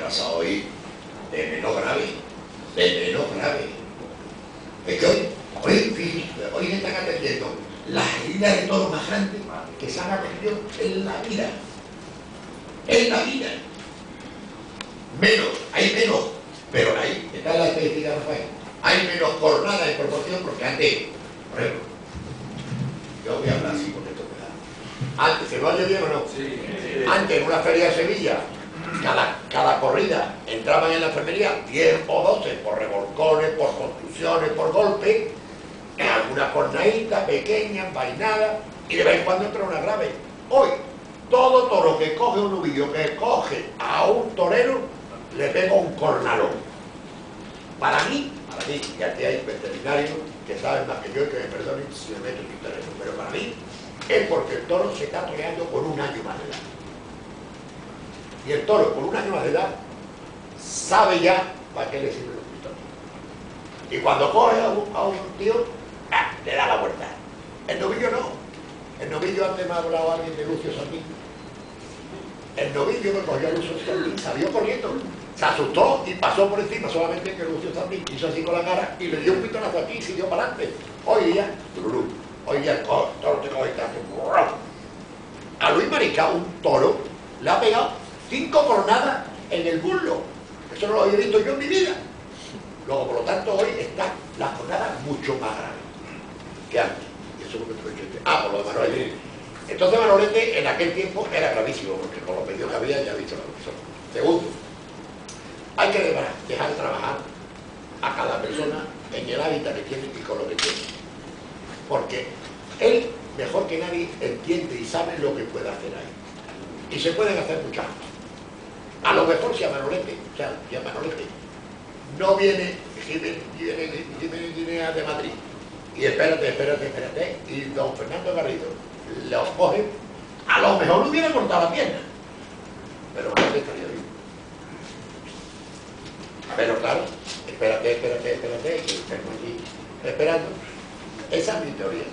pasado hoy de menos grave, de menos grave. Es que hoy están atendiendo las heridas de toros más grandes que se han atendido en la vida. En la vida. Menos, hay menos, pero ahí está la estadística, Rafael. Hay menos jornadas en proporción porque antes, por ejemplo, yo voy a hablar así con esto, ¿verdad? Antes, ¿se lo oye bien o no? Sí. Antes en una feria de Sevilla, cada corrida entraban en la enfermería 10 o 12 por revolcones, por construcciones, por golpes, en alguna jornadita pequeña, vainada, y de vez en cuando entra una grave. Hoy, todo toro que coge un novillo, que coge a un torero, le pega un cornalón. Para mí, y aquí hay veterinarios que saben más que yo y que me perdonen si me meto en su terreno, pero para mí es porque el toro se está toreando con un año más de edad. Y el toro con un año más de edad sabe ya para qué le sirven los pistones. Y cuando coge a un tío, le da la vuelta. El novillo no. El novillo, antes me ha hablado alguien de Lucio Sandín. El novillo me cogió a Lucio Sandín, salió corriendo, se asustó y pasó por encima, solamente que Lucio Sandín hizo así con la cara y le dio un pistonazo aquí y siguió para adelante. Hoy día el toro te coge tanto. A Luis Mariscal, un toro, le ha pegado 5 cornadas en el muslo. Eso no lo había visto yo en mi vida. Luego, por lo tanto, hoy está la jornada mucho más grave que antes. Y eso es lo que te he dicho. Por lo de Manolete. Entonces Manolete en aquel tiempo era gravísimo, porque con los medios que había ya visto la persona. Segundo, hay que dejar trabajar a cada persona en el hábitat que tiene y con lo que tiene. Porque él, mejor que nadie, entiende y sabe lo que puede hacer ahí. Y se pueden hacer muchas cosas. A lo mejor si a Manolete no viene Jiménez de Madrid y espérate, y don Fernando Garrido los coge, a lo mejor no hubiera cortado la pierna, pero Manolete estaría vivo. Pero claro, espérate, y tengo allí esperando. Esa es mi teoría.